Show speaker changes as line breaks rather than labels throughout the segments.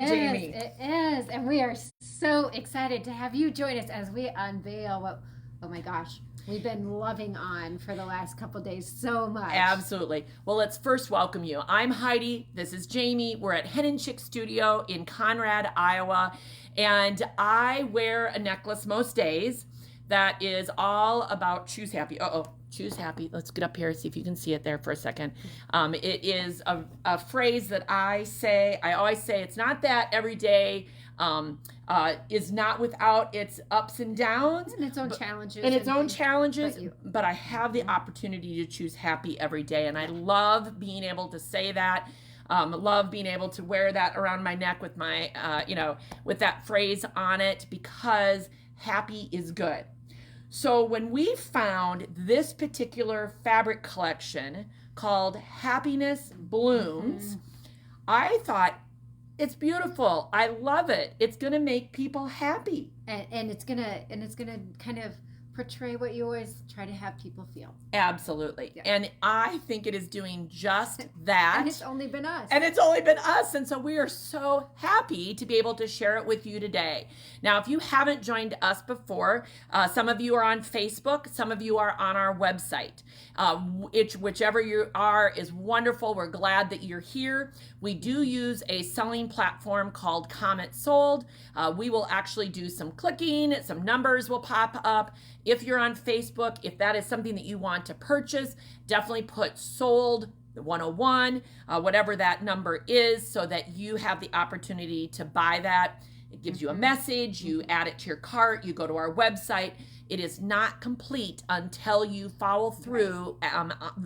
Jamie.
It is. And we are so excited to have you join us as we unveil what, oh my gosh, we've been loving on for the last couple days so much.
Absolutely. Well, let's first welcome you. I'm Heidi. This is Jamie. We're at Hen and Chick Studio in Conrad, Iowa. And I wear a necklace most days that is all about choose happy. Choose happy. Let's get up here, see if you can see it there for a second. It is a phrase that I say. I always say it's not that every day is not without its ups and downs.
And its own challenges.
And its own
things,
challenges, but I have the opportunity to choose happy every day. And I love being able to say that. Love being able to wear that around my neck with my, with that phrase on it, because happy is good. So when we found this particular fabric collection called Happiness Blooms, I thought, it's beautiful. I love it. It's going to make people happy.
And it's gonna kind of portray what you always try to have people feel.
Absolutely. Yeah. And I think it is doing just that.
And it's only been us.
And so we are so happy to be able to share it with you today. Now, if you haven't joined us before, some of you are on Facebook, some of you are on our website. Whichever you are is wonderful. We're glad that you're here. We do use a selling platform called Comment Sold. We will actually do some clicking, some numbers will pop up. If you're on Facebook, if that is something that you want to purchase, definitely put sold 101, whatever that number is, so that you have the opportunity to buy that. It gives you a message, you add it to your cart, you go to our website. It is not complete until you follow through,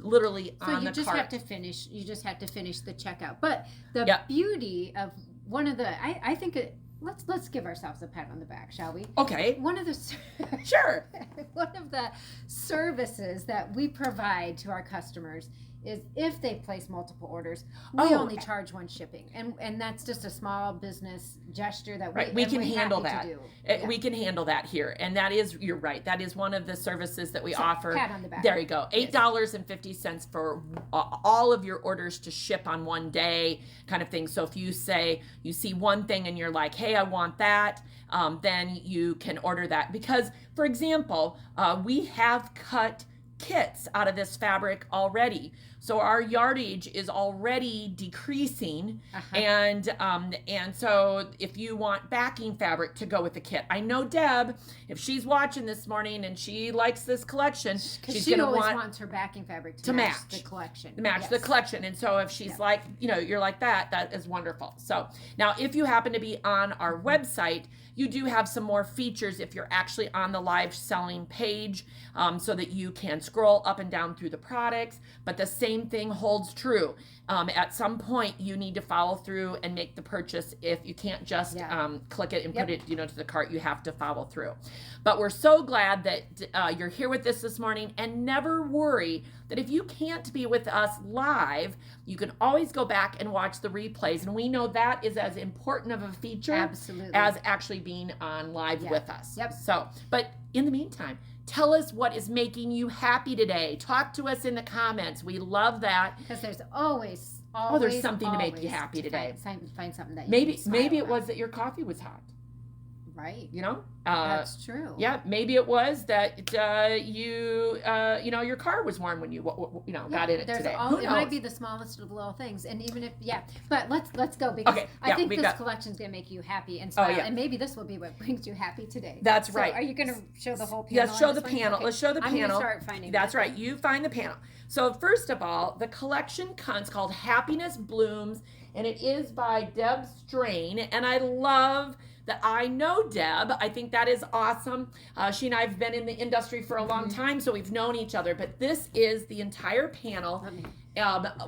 literally on the cart.
So you just have to finish the checkout. But the beauty of one of the, I think let's give ourselves a pat on the back, shall we?
Okay. Sure.
One of the services that we provide to our customers is if they place multiple orders, we only charge one shipping, and that's just a small business gesture that
we can handle that.
Yeah.
We can handle that here, and that is, you're right, that is one of the services that we offer.
Pat on the back.
There you go. $8.50 for all of your orders to ship on one day, kind of thing. So if you say you see one thing and you're like, hey, I want that, then you can order that. Because, for example, we have cut kits out of this fabric already, so our yardage is already decreasing. And so if you want backing fabric to go with the kit, I know Deb, if she's watching this morning and she likes this collection, she's going to
wants her backing fabric to match the collection.
The collection. And so if she's like, you're like that is wonderful. So now, if you happen to be on our website, you do have some more features if you're actually on the live selling page, so that you can scroll up and down through the products. But the same thing holds true. At some point, you need to follow through and make the purchase. If you can't just click it and put it, to the cart, you have to follow through. But we're so glad that you're here with us this morning, and never worry that if you can't be with us live, you can always go back and watch the replays. And we know that is as important of a feature as actually being on live with us. So, but in the meantime, tell us what is making you happy today. Talk to us in the comments. We love that.
Because there's always
there's something to make you happy today.
Find something that
maybe it was that your coffee was hot.
Right.
That's
true.
Yeah, maybe it was that your car was warm when you got in it today.
It might be the smallest of little things, and even if but let's go, because I think this collection is going to make you happy and smile, and maybe this will be what brings you happy today.
That's right.
Are you going to show the whole panel?
Let's show the panel. Okay. Let's show the panel.
I'm going to start finding.
That's right. You find the panel. So first of all, the collection is called Happiness Blooms, and it is by Deb Strain, and I love that I know Deb. I think that is awesome. She and I have been in the industry for a long time, so we've known each other. But this is the entire panel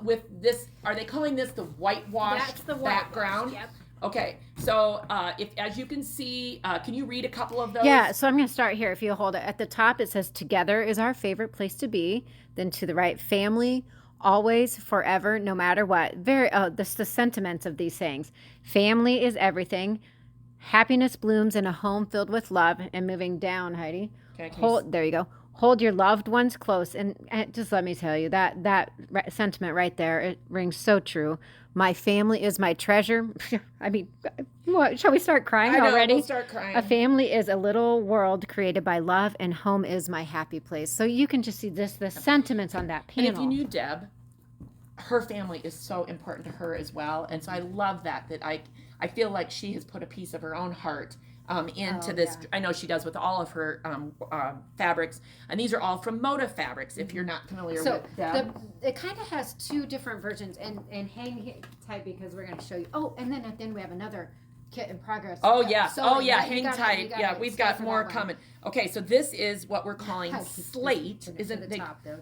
with this. Are they calling this the whitewashed background?
Yep.
Okay, so as you can see, can you read a couple of those?
Yeah, so I'm going to start here. If you hold it at the top, it says "Together is our favorite place to be." Then to the right, "Family, always, forever, no matter what." The sentiments of these sayings. Family is everything. Happiness blooms in a home filled with love. And moving down, Heidi.
Okay,
there you go. hold your loved ones close. And just let me tell you that sentiment right there, it rings so true. My family is my treasure. I mean, what, shall we start crying
I know,
already?
we'll start crying.
A family is a little world created by love, and home is my happy place. So you can just see the sentiments on that
And
panel.
if you knew Deb, her family is so important to her as well, and so I love that I feel like she has put a piece of her own heart into this.
Yeah.
I know she does with all of her fabrics, and these are all from Moda fabrics. If you're not familiar
So
with Deb,
it kind of has two different versions, and hang tight because we're going to show you. Oh, and then at the end we have another kit in progress.
oh yeah,
So
hang tight. Yeah, we've got more coming. Okay, so this is what we're calling slate. Isn't
the
it?
top though?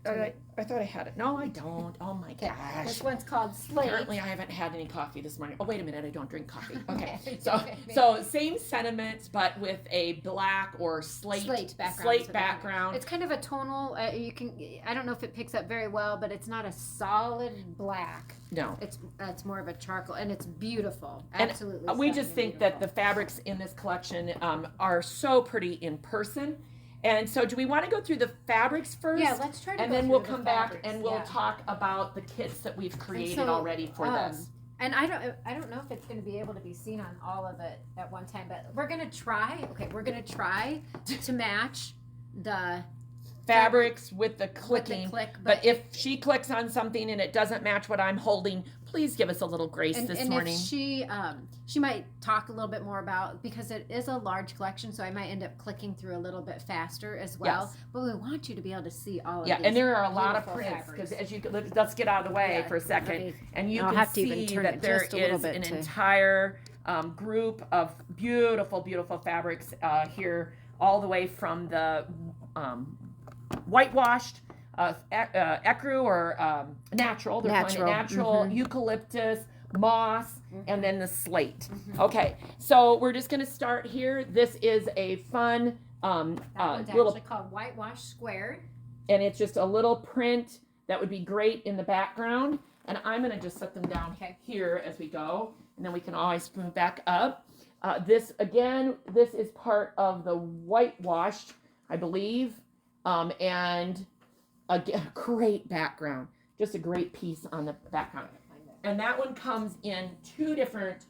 Oh, I thought I had it. No, I don't. Oh my gosh.
This one's called slate.
Apparently, I haven't had any coffee this morning. Oh, wait a minute. I don't drink coffee. Okay.
Okay.
So same sentiments, but with a black or slate background.
It's kind of a tonal. You can. I don't know if it picks up very well, but it's not a solid black.
No.
It's more of a charcoal, and it's beautiful.
And
Absolutely.
we just think that the fabrics in this collection are so pretty in person. And so, do we want to go through the fabrics first?
Yeah, let's try to.
And
go
then
through
we'll
the
come back
fabrics.
and we'll talk about the kits that we've created already for this.
And I don't know if it's going to be able to be seen on all of it at one time, but we're going to try. Okay, we're going to try to match the
fabrics with the clicking.
click,
but if she clicks on something and it doesn't match what I'm holding, please give us a little grace this morning.
And if she might talk a little bit more about, because it is a large collection, so I might end up clicking through a little bit faster as well.
Yes.
But we want you to be able to see all of
Yeah,
these
and there are a lot of
beautiful
prints
fabrics.
because as you let's get out of the way for a second, and you
I'll
can
have to even
see
turn
that
it
there
just a little
is
bit
an
to-
entire group of beautiful fabrics here, all the way from the whitewashed ecru or natural. They're calling it natural, eucalyptus, moss, and then the slate. Okay, so we're just going to start here. This is a fun
That one's
little,
actually called Whitewash Square.
and it's just a little print that would be great in the background. And I'm going to just set them down here as we go, and then we can always move back up. This is part of the whitewashed, I believe, and a great background, just a great piece on the background. And that one comes in two different,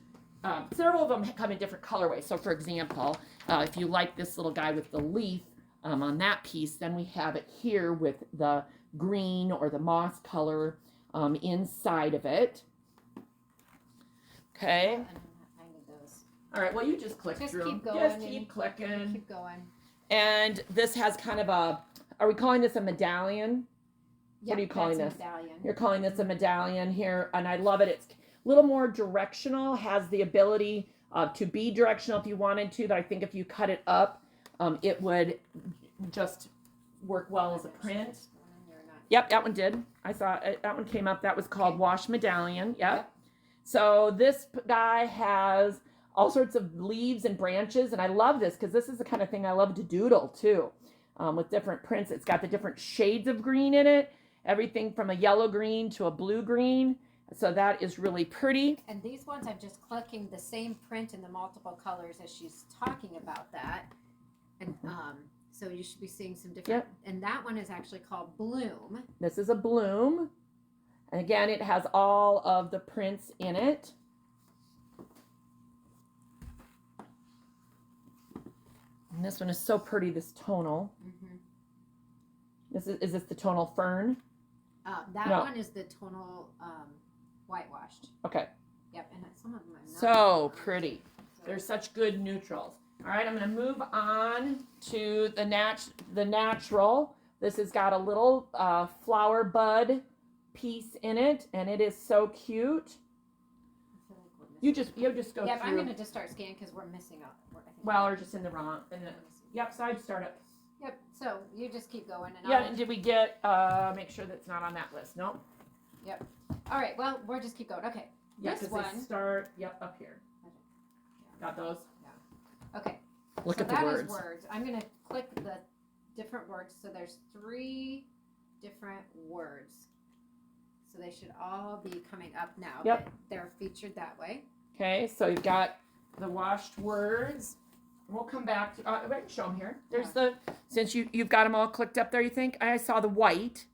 several of them come in different colorways. So for example, if you like this little guy with the leaf on that piece, then we have it here with the green or the moss color inside of it. Okay. All right, well, you just click through.
Keep going.
Just keep clicking.
Keep going.
And this has kind of are we calling this a medallion?
Yeah,
What are you calling
that's
this?
a medallion.
You're calling this a medallion here, and I love it. It's a little more directional, has the ability to be directional if you wanted to, but I think if you cut it up, it would just work well as a print. Yep, that one did. I saw it. That one came up. That was called Wash Medallion. Yep. So this guy has all sorts of leaves and branches, and I love this because this is the kind of thing I love to doodle too, with different prints. It's got the different shades of green in it, everything from a yellow green to a blue green. So that is really pretty.
And these ones, I'm just clicking the same print in the multiple colors as she's talking about that. And so you should be seeing some different. And that one is actually called Bloom.
This is a bloom. And again, it has all of the prints in it. And this one is so pretty, this tonal. Is this the tonal fern?
That one is the tonal whitewashed.
Okay.
Yep, and some of them are not.
So pretty. They're such good neutrals. All right, I'm going to move on to the natural. This has got a little flower bud piece in it, and it is so cute. You just go through.
Yeah, I'm going to just start scanning because we're missing out.
Well, or just in the wrong. Yep, side startup.
Yep. So you just keep going. And
yeah. And did we get? Make sure that's not on that list. Nope.
Yep. All right. Well, we'll just keep going. Okay.
Yeah,
this one.
They start. Yep, up here. Got those.
Yeah. Okay.
Look
so
at the
that
words.
Is words. I'm gonna click the different words. So there's 3 different words. So they should all be coming up now.
Yep.
But they're featured that way.
Okay. So you've got the washed words. We'll come back to, I can show them here. There's the, since you've got them all clicked up there, you think? I saw the white.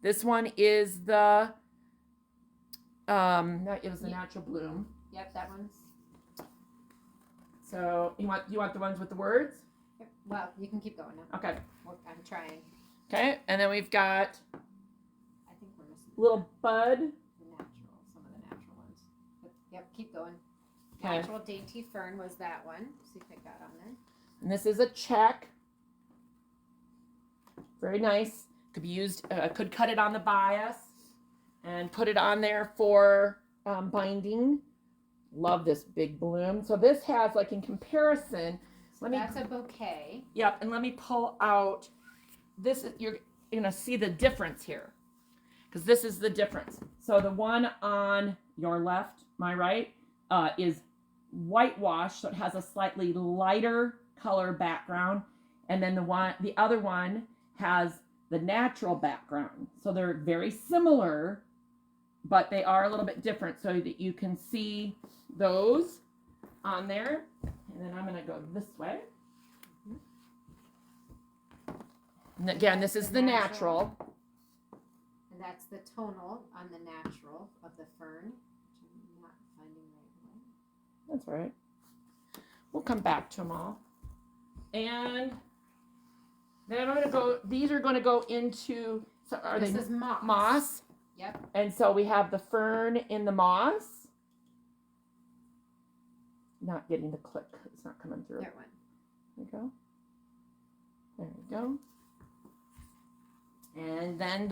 This one is the, it was the natural bloom.
Yep, that one's.
So you want the ones with the words?
Well, you can keep going now.
Okay.
I'm trying.
Okay, and then we've got
I think we're missing
little bud.
the natural, some of the natural ones. But, yep, keep going.
Okay.
Natural dainty fern was that one. See if I got on there.
And this is a check. Very nice. Could be used, could cut it on the bias and put it on there for binding. Love this big bloom. So this has, like, in comparison,
That's a bouquet.
Yep, and let me pull out this. You're gonna see the difference here, because this is the difference. So the one on your left, my right, is whitewash, so it has a slightly lighter color background, and then the other one has the natural background. So they're very similar, but they are a little bit different, so that you can see those on there. And then I'm going to go this way. And again, this is the natural.
And that's the tonal on the natural of the fern, which I'm not finding right away.
That's all right. We'll come back to them all. And then I'm going to go, these are going to go into, so are
this
they
is moss.
Moss.
Yep.
And so we have the fern in the moss. Not getting the click. It's not coming through.
There it went.
There we go. There we go. And then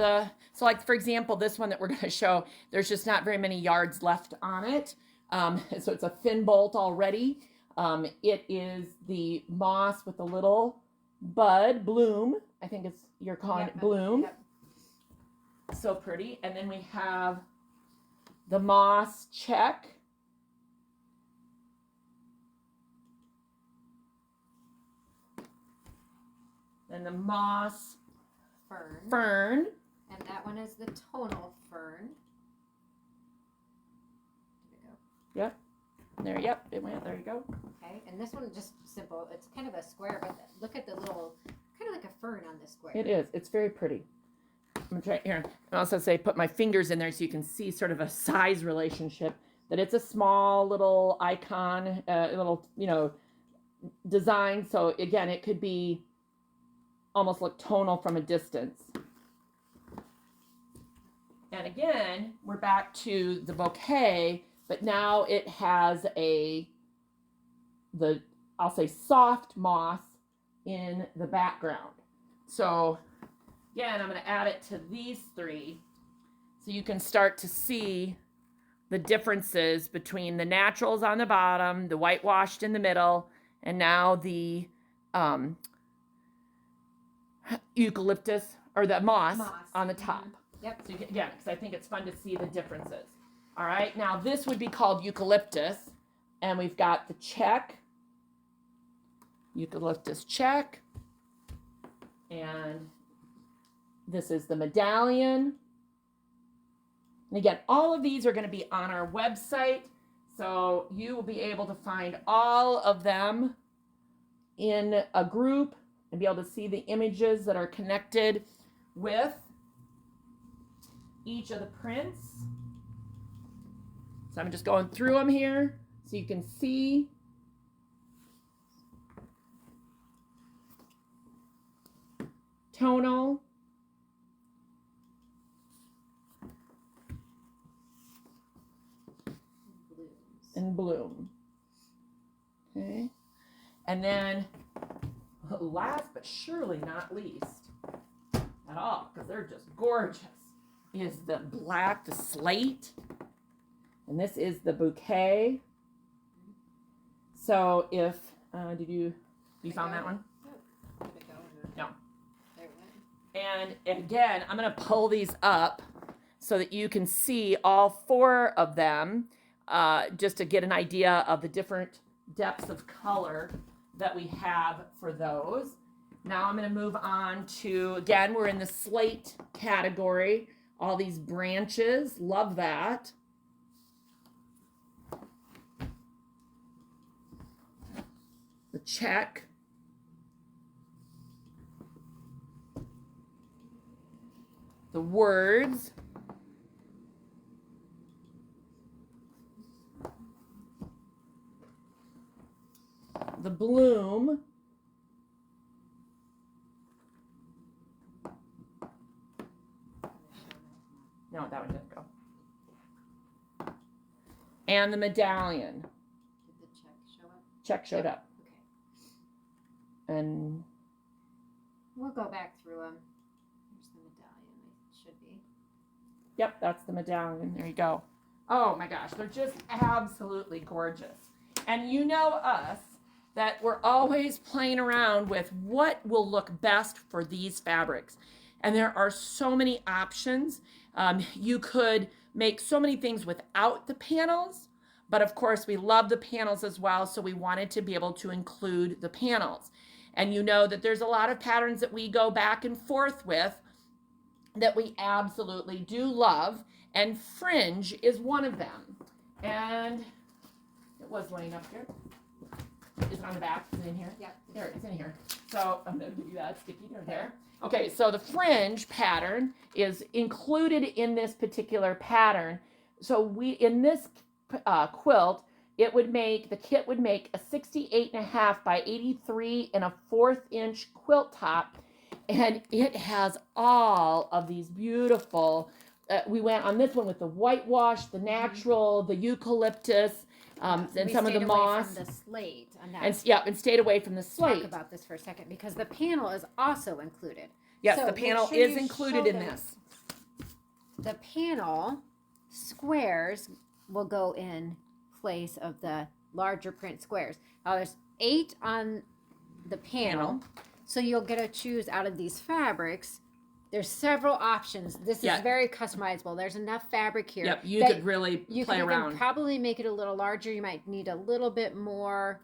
so like, for example, this one that we're going to show, there's just not very many yards left on it. So it's a thin bolt already. It is the moss with a little bud, bloom. I think you're calling it bloom.
Yep.
So pretty. And then we have the moss check. And the moss fern.
And that one is the tonal fern. There we go.
Yep. There, yep, it went. There you go.
Okay, and this one just simple. It's kind of a square, but look at the little, kind of like a fern on this square.
It is. It's very pretty. I'm gonna try here. I also say put my fingers in there so you can see sort of a size relationship. That it's a small little icon, little design. So again, it could be almost look tonal from a distance. And again, we're back to the bouquet, but now it has I'll say soft moss in the background. So again, I'm going to add it to these three so you can start to see the differences between the naturals on the bottom, the whitewashed in the middle, and now the eucalyptus or the moss on the top.
Mm-hmm. Yep.
So again, because I think it's fun to see the differences. All right, now this would be called eucalyptus, and we've got the check, eucalyptus check, and this is the medallion. And again, all of these are going to be on our website, so you will be able to find all of them in a group and be able to see the images that are connected with each of the prints. So I'm just going through them here so you can see. Tonal. And bloom. Okay. And then last but surely not least at all, because they're just gorgeous, is the black, the slate. And this is the bouquet. So if, did you found that one? No.
There it went.
And again, I'm going to pull these up so that you can see all four of them, just to get an idea of the different depths of color that we have for those. Now I'm going to move on to, again, we're in the slate category. All these branches, love that. The check. The words. The bloom. No, that one didn't go. And the medallion.
Did the check show up?
Check showed up.
Okay.
And
We'll go back through them. Here's the medallion. It should be.
yep, that's the medallion. There you go. Oh my gosh, they're just absolutely gorgeous. And you know us, that we're always playing around with what will look best for these fabrics. And there are so many options. You could make so many things without the panels, but of course we love the panels as well, so we wanted to be able to include the panels. And you know that there's a lot of patterns that we go back and forth with that we absolutely do love, and fringe is one of them. And it was laying up here. Is it on the back? Is it in here?
Yep.
There, it's in here. So I'm going to give you that sticky note there. Okay, so the fringe pattern is included in this particular pattern. So in this quilt, the kit would make a 68.5 by 83 and a 1/4 inch quilt top. And it has all of these beautiful, we went on this one with the whitewash, the natural, the eucalyptus, and some of the moss.
From the slate.
And stayed away from the slate.
Talk about this for a second, because the panel is also included.
Yes,
So
the panel
make sure
is
you
included
show
in
them.
this.
The panel squares will go in place of the larger print squares. Now there's 8 on the panel, so you'll get to choose out of these fabrics. There's several options. This is very customizable. There's enough fabric here.
Yep, you could really play around.
You can probably make it a little larger. You might need a little bit more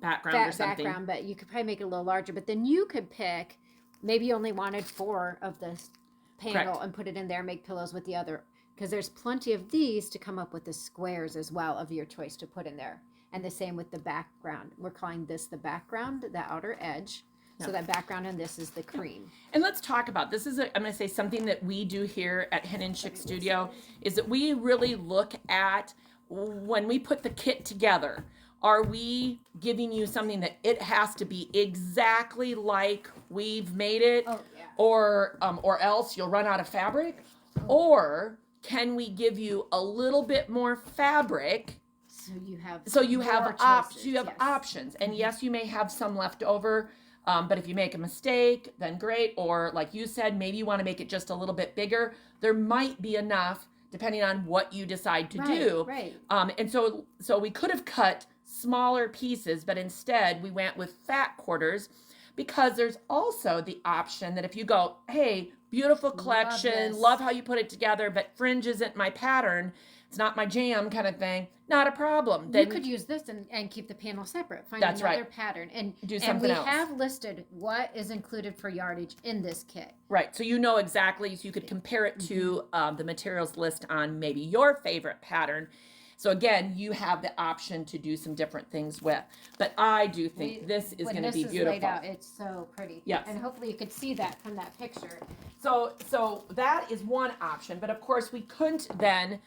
background or something.
But you could probably make it a little larger. But then you could pick, maybe you only wanted 4 of this panel. Correct. And put it in there, make pillows with the other. Because there's plenty of these to come up with the squares as well of your choice to put in there. And the same with the background. We're calling this the background, the outer edge. So that background and this is the cream. And
let's talk about this. I'm going to say something that we do here at Hen and Chick Studio is that we really look at when we put the kit together. Are we giving you something that it has to be exactly like we've made it, or else you'll run out of fabric, or can we give you a little bit more fabric? So you have options, and yes, you may have some left over. But if you make a mistake, then great. Or like you said, maybe you want to make it just a little bit bigger. There might be enough depending on what you decide to do.
Right.
And so we could have cut smaller pieces, but instead we went with fat quarters, because there's also the option that if you go, hey, beautiful collection, love how you put it together, but fringe isn't my pattern, it's not my jam kind of thing, not a problem.
Then you could use this and keep the panel separate. Find another pattern and
do something else.
And we have listed what is included for yardage in this kit.
Right, so you know exactly, so you could compare it to the materials list on maybe your favorite pattern. So again, you have the option to do some different things with. But I do think this is going to be beautiful.
Laid out, it's so pretty.
Yes.
And hopefully you could see that from that picture.
So that is one option. But of course, we couldn't then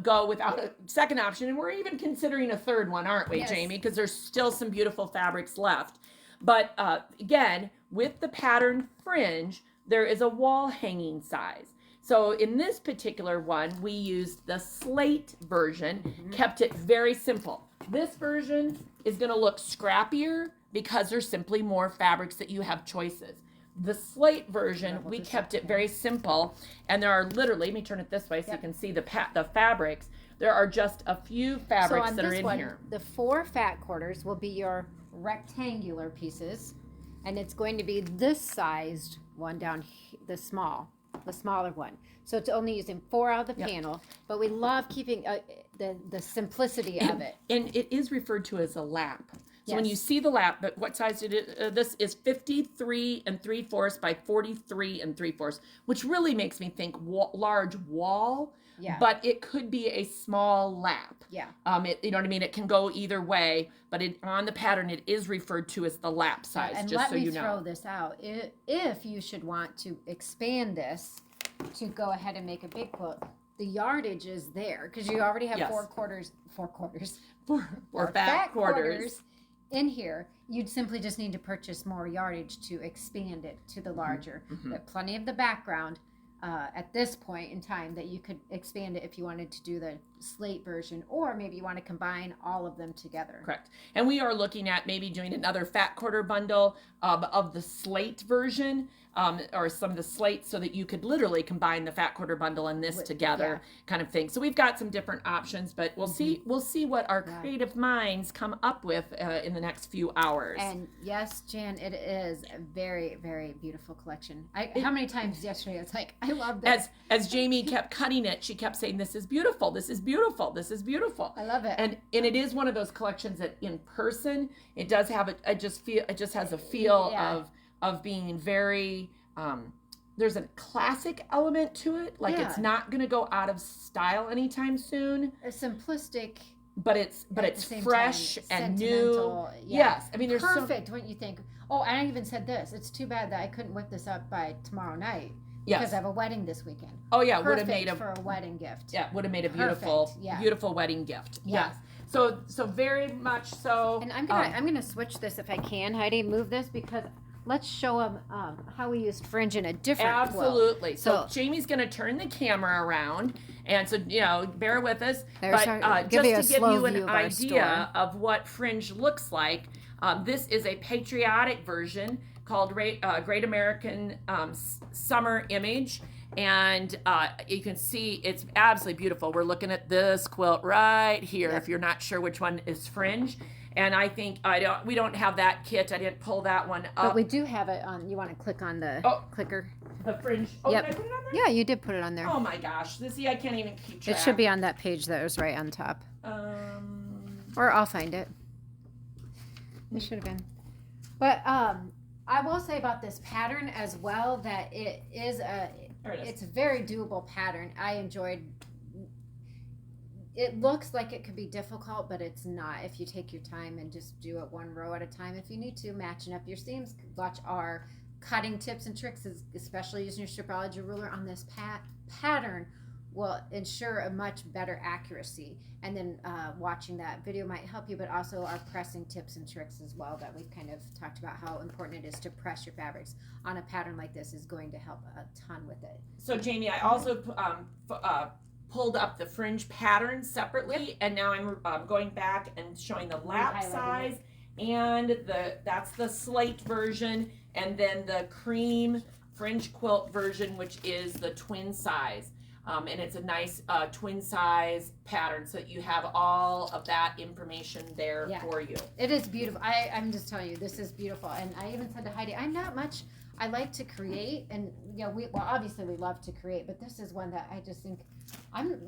go without a second option. And we're even considering a third one, aren't we, Jamie? Because there's still some beautiful fabrics left. But again, with the pattern fringe, there is a wall hanging size. So in this particular one, we used the slate version, kept it very simple. This version is going to look scrappier because there's simply more fabrics that you have choices. The slate version, we kept it very simple, and there are literally, let me turn it this way so you can see the fabrics. There are just a few fabrics that are in here.
The 4 fat quarters will be your rectangular pieces, and it's going to be this sized one down here, the smaller one. So it's only using 4 out of the panel, but we love keeping the simplicity of it.
And it is referred to as a lap. So when you see the lap, but what size it is, this is 53 3/4 by 43 3/4, which really makes me think large wall.
Yeah.
but it could be a small lap.
Yeah.
You know what I mean? It can go either way, but on the pattern, it is referred to as the lap size,
and
just
let
so
me
you know.
throw this out. If you should want to expand this to go ahead and make a big quilt, the yardage is there because you already have
Yes.
four quarters,
Or fat quarters.
in here. You'd simply just need to purchase more yardage to expand it to the larger. But plenty of the background at this point in time that you could expand it if you wanted to do the slate version, or maybe you want to combine all of them together.
Correct. And we are looking at maybe doing another fat quarter bundle of the slate version, or some of the slate, so that you could literally combine the fat quarter bundle and this together, kind of thing. So we've got some different options, but we'll see what our creative minds come up with in the next few hours.
And yes, Jan, it is a very, very beautiful collection. How many times yesterday I was like, I love this.
As Jamie kept cutting it, she kept saying, "This is beautiful. This is beautiful. This is beautiful."
I love it.
And it is one of those collections that in person it does have it just has a feel of being very there's a classic element to it. Like it's not going to go out of style anytime soon.
A simplistic,
but it's fresh and new. Yes, I mean there's
perfect. What you think? Oh, I even said this. It's too bad that I couldn't whip this up by tomorrow night. Because I have a wedding this weekend.
Oh yeah,
would have made for a wedding gift.
Yeah, would have made a beautiful, beautiful wedding gift. Yes. So very much so.
And I'm gonna switch this if I can, Heidi. Move this because let's show them how we used fringe in a different
Absolutely.
quilt.
So Jamie's gonna turn the camera around, and so bear with us.
But
just to give you an idea of what fringe looks like, this is a patriotic version called Great American Summer Image, and you can see it's absolutely beautiful. We're looking at this quilt right here. If you're not sure which one is fringe, and I think we don't have that kit. I didn't pull that one up,
but we do have it on. You want to click on the clicker?
The fringe. Oh,
yep.
Did I put it on there?
Yeah, you did put it on there.
Oh my gosh! See, I can't even keep track.
It should be on that page that was right on top. Or I'll find it. It should have been, but I will say about this pattern as well that it's a very doable pattern. I enjoyed. It looks like it could be difficult, but it's not if you take your time and just do it one row at a time. If you need to, matching up your seams, watch our cutting tips and tricks, especially using your stripology ruler on this pattern will ensure a much better accuracy. And then watching that video might help you, but also our pressing tips and tricks as well that we've kind of talked about how important it is to press your fabrics on a pattern like this is going to help a ton with it.
So Jamie, I also pulled up the fringe pattern separately, and now I'm going back and showing the lap size, and that's the slate version, and then the cream fringe quilt version, which is the twin size. And it's a nice twin size pattern, so that you have all of that information there for you.
It is beautiful. I'm just telling you, this is beautiful. And I even said to Heidi, I like to create, and obviously we love to create, but this is one that I just think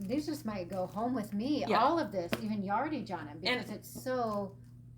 these just might go home with me. Yeah. All of this, even yardage on them, because it's so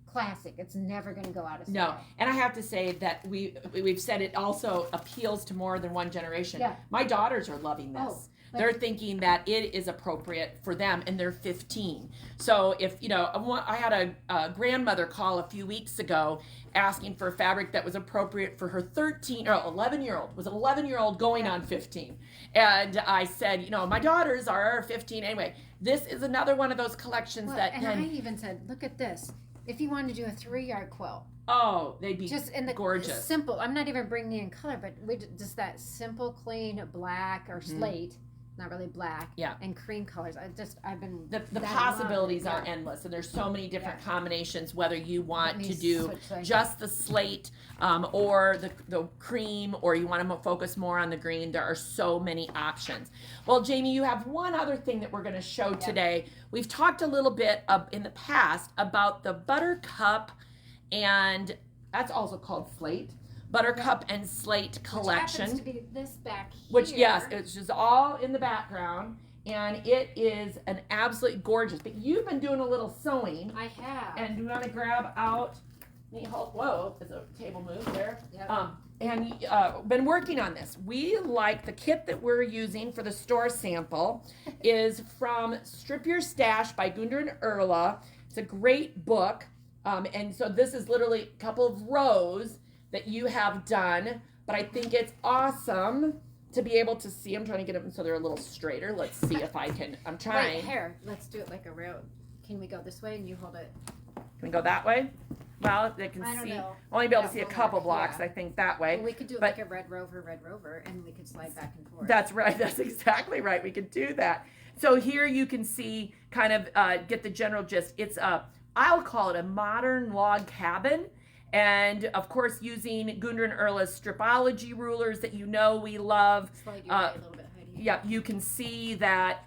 classic. It's never going to go out of style.
No, and I have to say that we've said it also appeals to more than one generation.
Yeah.
My daughters are loving this.
Oh.
They're thinking that it is appropriate for them, and they're 15. So if, I had a grandmother call a few weeks ago asking for a fabric that was appropriate for her 11-year-old, was an 11-year-old going on 15. And I said, my daughters are 15 anyway. This is another one of those collections
and I even said, look at this. If you wanted to do a 3-yard quilt.
Oh, they'd be
just in the
gorgeous.
Simple. I'm not even bringing in color, but just that simple, clean black or slate. Not really black, and cream colors. I've been
the possibilities are endless, and there's so many different combinations. Whether you want to do just the slate, or the cream, or you want to focus more on the green, there are so many options. Well, Jamie, you have one other thing that we're going to show today. We've talked a little bit in the past about the Buttercup, and that's also called slate. Buttercup and Slate collection.
Which happens to be this back here.
Which, yes, it's just all in the background. And it is an absolutely gorgeous. But you've been doing a little sewing.
I have.
And you want to grab out Whoa, there's a table move there.
Yep.
And been working on this. We like the kit that we're using for the store sample is from Strip Your Stash by Gunda and Erla. It's a great book. And so this is literally a couple of rows that you have done, but I think it's awesome to be able to see. I'm trying to get them so they're a little straighter. Let's see if I can. I'm trying.
Wait, here, let's do it like a real. Can we go this way and you hold it?
Can we go that way? Well, they can
I don't
see.
know.
Only be able to
That
see a
won't
couple
work,
blocks,
yeah.
I think, that way.
Well, we could do it
But-
like a red rover, and we could slide back and forth.
That's right. That's exactly right. We could do that. So here you can see, kind of get the general gist. It's I'll call it a modern log cabin. And of course, using Gunda and Erla's stripology rulers that you know we love.
Slide your way a little bit, Heidi.
Yep, you can see that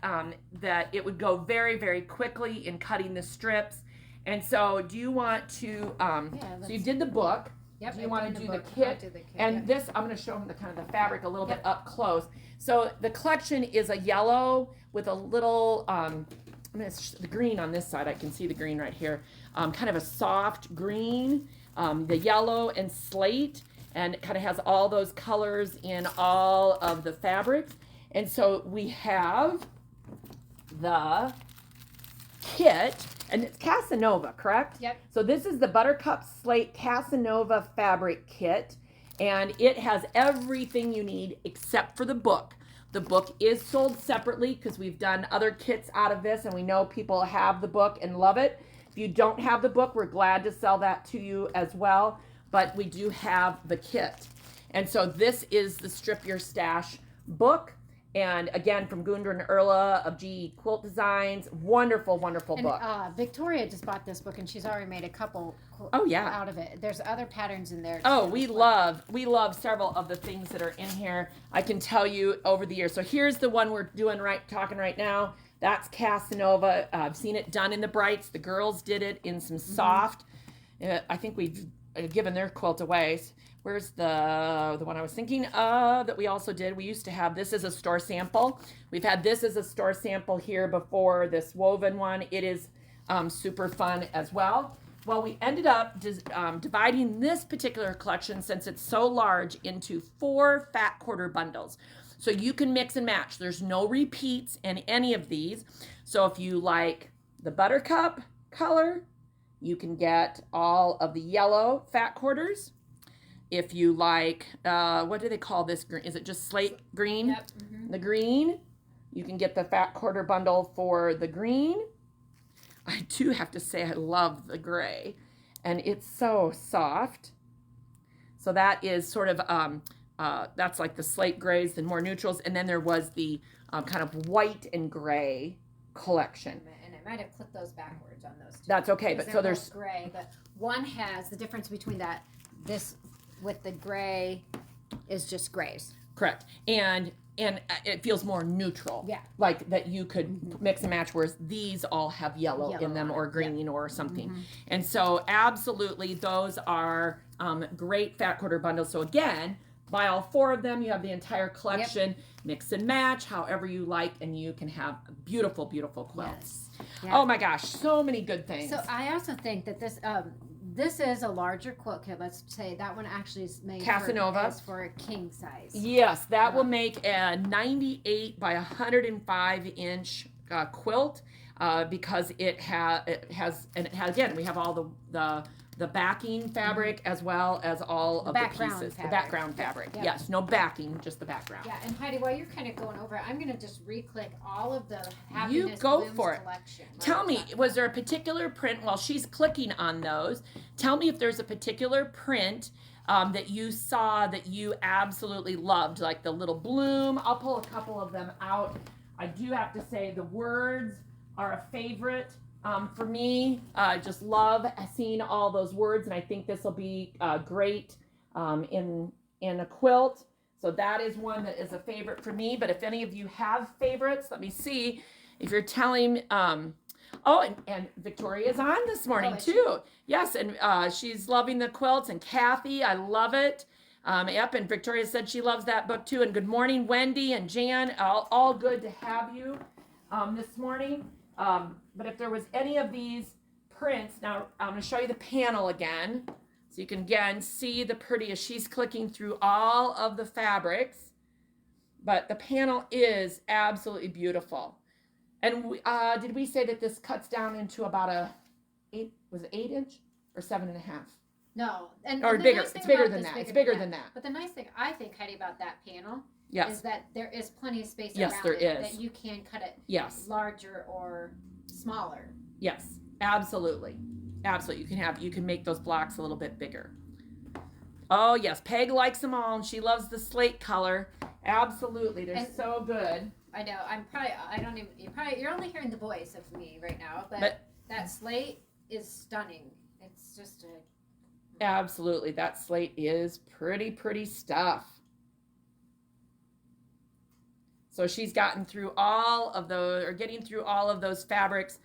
that it would go very, very quickly in cutting the strips. And so, do you want to? So you did the book.
Yep,
Do you
I've
want
done
to do the
book. I'll
kit?
do the kit,
And
yep.
this, I'm going to show them the kind of the fabric a little bit
Yep.
up close. So the collection is a yellow with a little, the green on this side. I can see the green right here. Kind of a soft green, the yellow and slate, and it kind of has all those colors in all of the fabrics. And so we have the kit, and it's Casanova, correct?
Yep.
So this is the Buttercup Slate Casanova fabric kit, and it has everything you need except for the book. The book is sold separately because we've done other kits out of this, and we know people have the book and love it. If you don't have the book, we're glad to sell that to you as well, but we do have the kit. And so this is the Strip Your Stash book. And again, from Gunda and Erla of GE Quilt Designs. Wonderful, wonderful book.
And Victoria just bought this book, and she's already made a couple
Oh, yeah.
out of it. There's other patterns in there.
Oh,
too.
we love several of the things that are in here. I can tell you over the years. So here's the one we're doing talking right now. That's Casanova. I've seen it done in the brights. The girls did it in some soft. I think we've given their quilt away. Where's the one I was thinking of that we also did? We used to have this as a store sample. We've had this as a store sample here before, this woven one. It is super fun as well. Well, we ended up dividing this particular collection, since it's so large, into 4 fat quarter bundles. So you can mix and match. There's no repeats in any of these. So if you like the buttercup color, you can get all of the yellow fat quarters. If you like, what do they call this green? Is it just slate green?
Yep. Mm-hmm.
The green, you can get the fat quarter bundle for the green. I do have to say I love the gray, and it's so soft. So that is sort of, that's like the slate grays and more neutrals. And then there was the kind of white and gray collection.
And I might have clipped those backwards on those two.
That's okay, but
Because
so
they're
there's,
both gray, but one has the difference between this with the gray is just grays.
correct. And it feels more neutral.
Yeah.
Like that you could mix and match, whereas these all have yellow in them,
on
or
it,
green or something. And so absolutely those are great fat quarter bundles. So again, buy all 4 of them. You have the entire collection. Mix and match however you like, and you can have beautiful, beautiful quilts.
Yes. Yeah.
Oh my gosh, so many good things.
So I also think that this is a larger quilt kit. Let's say that one actually is made
Casanova.
for a king size.
Yes, that will make a 98 by 105 inch quilt because it has again, we have all the backing fabric as well as all of the
background
pieces. The
fabric.
background fabric.
Yep.
Yes, no backing, just the background.
Yeah, and Heidi, while you're kind of going over it, I'm going to just re-click all of the
You
Happiness
go
Blooms
for it.
collection.
Tell me, was there a particular print, while she's clicking on those, tell me if there's a particular print that you saw that you absolutely loved, like the little bloom. I'll pull a couple of them out. I do have to say the words are a favorite for me. I just love seeing all those words, and I think this will be great in a quilt. So that is one that is a favorite for me. But if any of you have favorites, let me see. If you're telling, and Victoria's on this morning
is she?
too. Yes, and she's loving the quilts. And Kathy, I love it. Yep, and Victoria said she loves that book too. And good morning, Wendy and Jan. All good to have you this morning. But if there was any of these prints, now I'm going to show you the panel again. So you can again see the pretty as she's clicking through all of the fabrics, but the panel is absolutely beautiful. And did we say that this cuts down into about a 8-inch or 7.5?
No,
Or
the
bigger.
nice thing
It's bigger
about
than
this,
that. It's bigger than that.
But the nice thing I think, Heidi, about that panel
Yes.
is that there is plenty of space
Yes,
around
there
it
is.
that you can cut it
Yes.
larger or smaller.
Yes. Absolutely. Absolutely. You can make those blocks a little bit bigger. Oh yes, Peg likes them all, and she loves the slate color. Absolutely, they're so good.
I know. You're only hearing the voice of me right now, but that slate is stunning. It's just
absolutely, that slate is pretty stuff. So she's getting through all of those fabrics.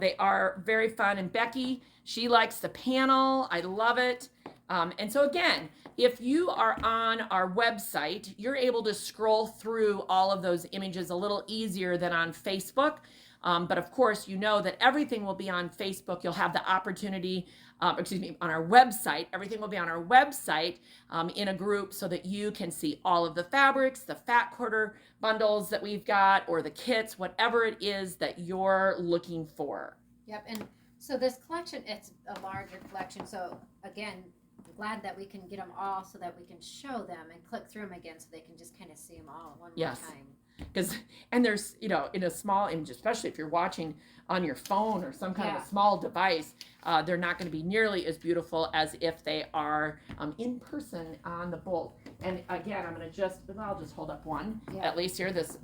They are very fun. And Becky, she likes the panel. I love it. And so again, if you are on our website, you're able to scroll through all of those images a little easier than on Facebook. But of course, you know that everything will be on Facebook. You'll have the opportunity, on our website. Everything will be on our website in a group so that you can see all of the fabrics, the fat quarter bundles that we've got, or the kits, whatever it is that you're looking for.
Yep. And so this collection, it's a larger collection. So again, I'm glad that we can get them all so that we can show them and click through them again so they can just kind of see them all one more time.
And there's, in a small image, especially if you're watching on your phone or some kind of a small device, they're not going to be nearly as beautiful as if they are in person on the bolt. And again, I'll just hold up one, at least here. This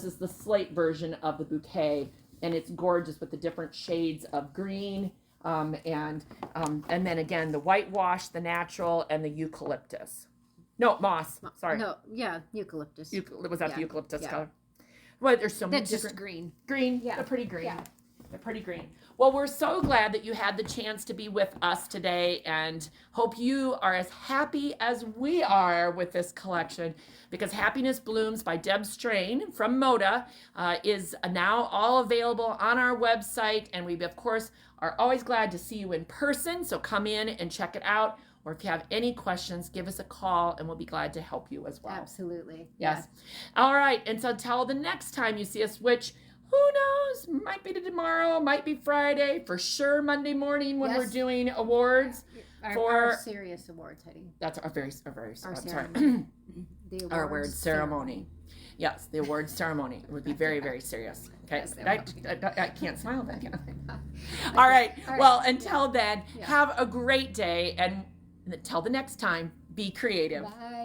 is the slate version of the bouquet, and it's gorgeous with the different shades of green, and then again, the whitewash, the natural, and the eucalyptus. No, moss. Sorry.
No, eucalyptus.
Was that the eucalyptus color? Well, there's so many
That's
different.
Just green.
Green. Yeah. They're pretty green. Yeah. They're pretty green. Well, we're so glad that you had the chance to be with us today, and hope you are as happy as we are with this collection, because Happiness Blooms by Deb Strain from Moda is now all available on our website, and we, of course, are always glad to see you in person, so come in and check it out. Or if you have any questions, give us a call and we'll be glad to help you as well.
Absolutely.
Yes. All right. And so until the next time you see us, which, who knows, might be tomorrow, might be Friday, for sure Monday morning when we're doing awards.
Our serious awards, Heidi.
That's our award ceremony. Yes, the award ceremony would be very, very serious. Okay, I can't smile then. All right. Well, until then, have a great day, and until the next time, be creative.
Bye.